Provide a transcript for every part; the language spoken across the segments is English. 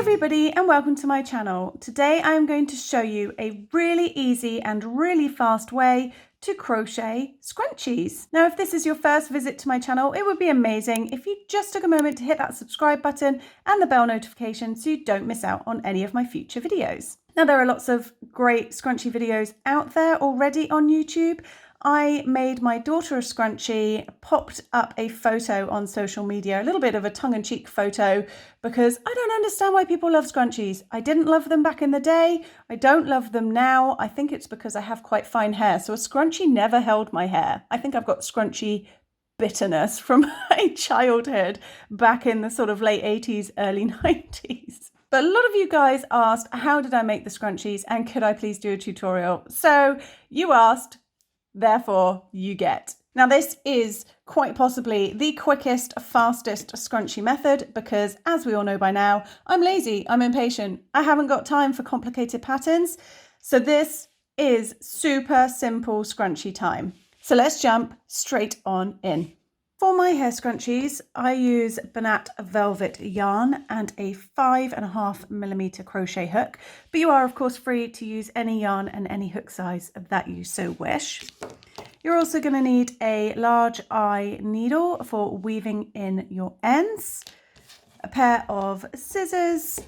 everybody and welcome to my channel. Today I'm going to show you a really easy and really fast way to crochet scrunchies. Now if this is your first visit to my channel, it would be amazing if you just took a moment to hit that subscribe button and the bell notification so you don't miss out on any of my future videos. Now there are lots of great scrunchie videos out there already on YouTube. I made my daughter a scrunchie, popped up a photo on social media, a little bit of a tongue-in-cheek photo, because I don't understand why people love scrunchies. I didn't love them back in the day. I don't love them now. I think it's because I have quite fine hair, so a scrunchie never held my hair. I think I've got scrunchie bitterness from my childhood back in the sort of late 80s, early 90s. But a lot of you guys asked, how did I make the scrunchies and could I please do a tutorial? So you asked, therefore you get. Now this is quite possibly the quickest, fastest scrunchie method because as we all know by now, I'm lazy, I'm impatient, I haven't got time for complicated patterns. So this is super simple scrunchie time. So let's jump straight on in. For my hair scrunchies, I use Bernat Velvet Yarn and a 5.5mm crochet hook, but you are of course free to use any yarn and any hook size that you so wish. You're also going to need a large eye needle for weaving in your ends, a pair of scissors,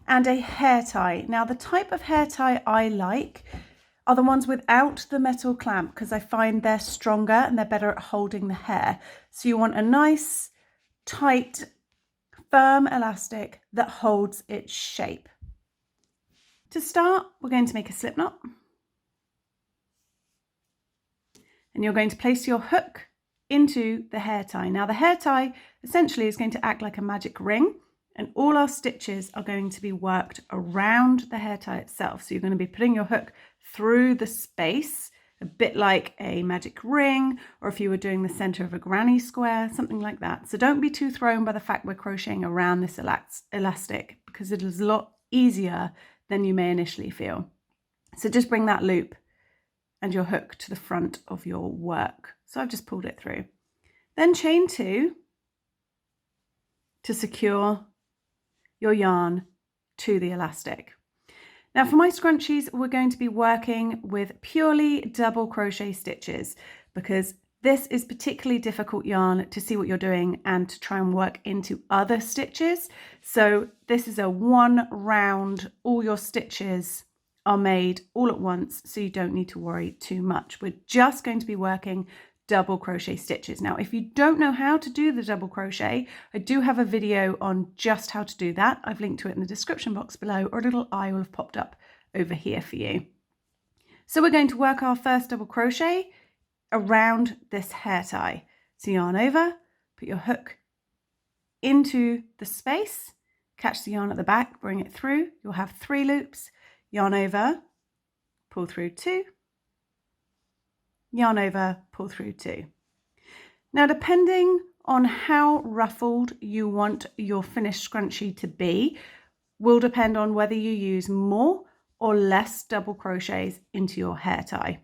and a hair tie. Now the type of hair tie I like are the ones without the metal clamp because I find they're stronger and they're better at holding the hair. So you want a nice, tight, firm elastic that holds its shape. To start, we're going to make a slip knot. And you're going to place your hook into the hair tie. Now the hair tie essentially is going to act like a magic ring and all our stitches are going to be worked around the hair tie itself. So you're going to be putting your hook through the space, a bit like a magic ring, or if you were doing the center of a granny square, something like that. So don't be too thrown by the fact we're crocheting around this elastic because it is a lot easier than you may initially feel. So just bring that loop and your hook to the front of your work. So I've just pulled it through. Then chain 2 to secure your yarn to the elastic. Now for my scrunchies, we're going to be working with purely double crochet stitches because this is particularly difficult yarn to see what you're doing and to try and work into other stitches. So this is a one round, all your stitches are made all at once, so you don't need to worry too much. We're just going to be working double crochet stitches. Now, if you don't know how to do the double crochet, I do have a video on just how to do that. I've linked to it in the description box below, or a little eye will have popped up over here for you. So we're going to work our first double crochet around this hair tie. So yarn over, put your hook into the space, catch the yarn at the back, bring it through. You'll have 3 loops, yarn over, pull through 2, yarn over, pull through 2. Now, depending on how ruffled you want your finished scrunchie to be, will depend on whether you use more or less double crochets into your hair tie.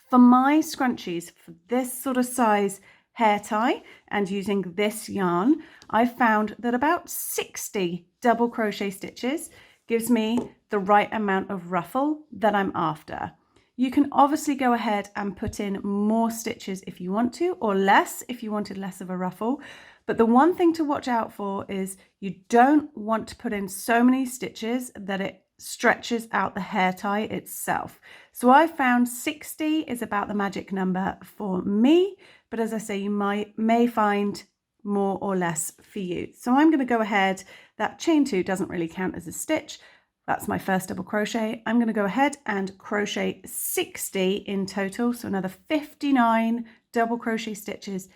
For my scrunchies, for this sort of size hair tie and using this yarn, I found that about 60 double crochet stitches gives me the right amount of ruffle that I'm after. You can obviously go ahead and put in more stitches if you want to, or less if you wanted less of a ruffle. But the one thing to watch out for is you don't want to put in so many stitches that it stretches out the hair tie itself. So I found 60 is about the magic number for me, but as I say, you may find more or less for you. So I'm going to go ahead, that chain 2 doesn't really count as a stitch. That's my first double crochet. I'm going to go ahead and crochet 60 in total, so another 59 double crochet stitches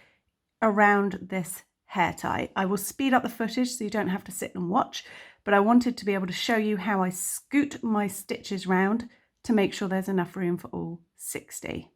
around this hair tie. I will speed up the footage so you don't have to sit and watch, but I wanted to be able to show you how I scoot my stitches round to make sure there's enough room for all 60.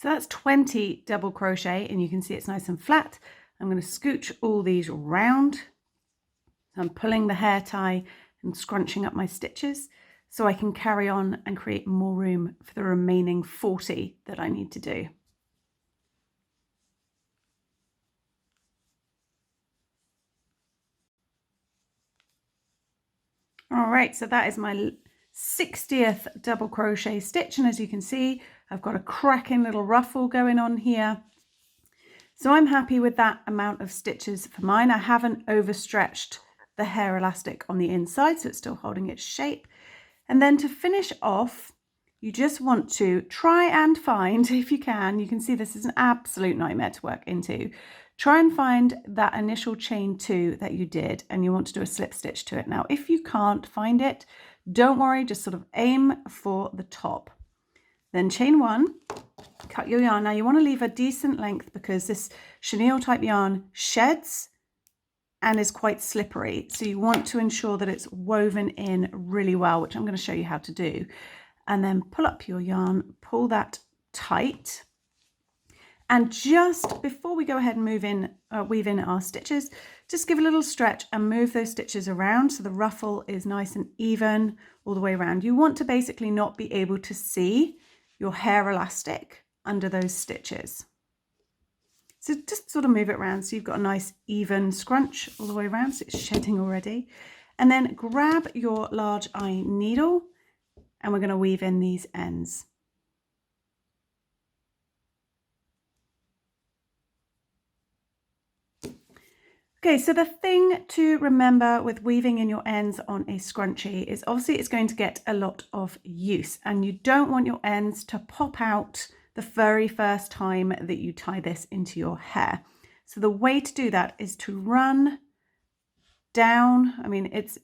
So that's 20 double crochet, and you can see it's nice and flat. I'm going to scooch all these round. So I'm pulling the hair tie and scrunching up my stitches so I can carry on and create more room for the remaining 40 that I need to do. All right, so that is my 60th double crochet stitch, and as you can see, I've got a cracking little ruffle going on here. So I'm happy with that amount of stitches for mine. I haven't overstretched the hair elastic on the inside, so it's still holding its shape. And then to finish off, you just want to try and find, if you can see this is an absolute nightmare to work into. Try and find that initial chain 2 that you did, and you want to do a slip stitch to it. Now, if you can't find it, don't worry, just sort of aim for the top. Then chain 1, cut your yarn. Now you want to leave a decent length because this chenille type yarn sheds and is quite slippery. So you want to ensure that it's woven in really well, which I'm going to show you how to do. And then pull up your yarn, pull that tight. And just before we go ahead and weave in our stitches, just give a little stretch and move those stitches around so the ruffle is nice and even all the way around. You want to basically not be able to see your hair elastic under those stitches. So just sort of move it around so you've got a nice even scrunch all the way around, so it's shedding already. And then grab your large eye needle and we're going to weave in these ends. Okay, so the thing to remember with weaving in your ends on a scrunchie is obviously it's going to get a lot of use, and you don't want your ends to pop out the very first time that you tie this into your hair. So the way to do that is to run down. I mean, it's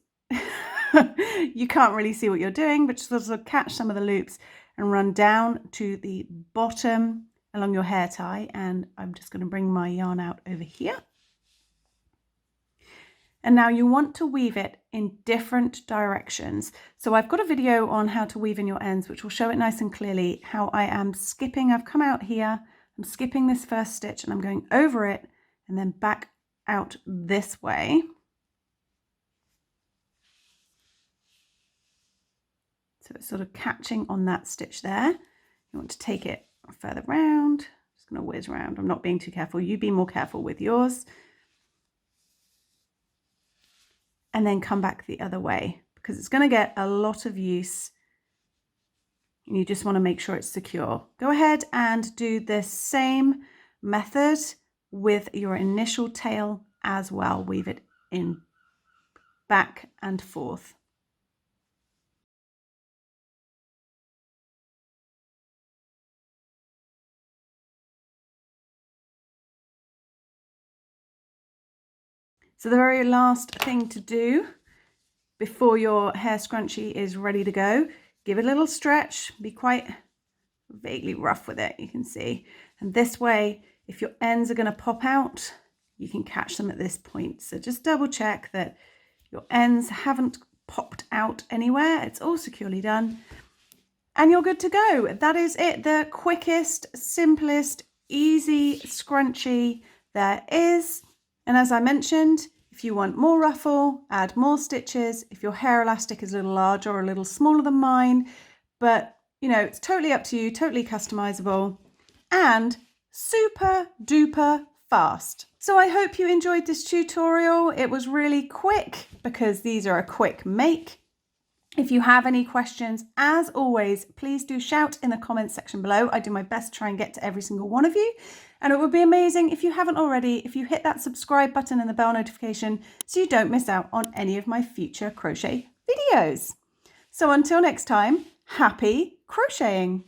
you can't really see what you're doing, but just sort of catch some of the loops and run down to the bottom along your hair tie. And I'm just going to bring my yarn out over here. And now you want to weave it in different directions. So I've got a video on how to weave in your ends, which will show it nice and clearly how I am skipping. I've come out here, I'm skipping this first stitch and I'm going over it and then back out this way. So it's sort of catching on that stitch there. You want to take it further round. I'm just going to whiz around. I'm not being too careful. You be more careful with yours. And then come back the other way because it's going to get a lot of use and you just want to make sure it's secure. Go ahead and do the same method with your initial tail as well. Weave it in back and forth. So the very last thing to do before your hair scrunchie is ready to go, give it a little stretch, be quite vaguely rough with it, you can see. And this way, if your ends are going to pop out, you can catch them at this point. So just double check that your ends haven't popped out anywhere. It's all securely done. And you're good to go. That is it. The quickest, simplest, easy scrunchie there is. And as I mentioned, if you want more ruffle, add more stitches. If your hair elastic is a little larger or a little smaller than mine, but you know, it's totally up to you, totally customizable and super duper fast. So I hope you enjoyed this tutorial. It was really quick because these are a quick make. If you have any questions, as always, please do shout in the comments section below. I do my best to try and get to every single one of you. And it would be amazing if you haven't already, if you hit that subscribe button and the bell notification so you don't miss out on any of my future crochet videos. So until next time, happy crocheting.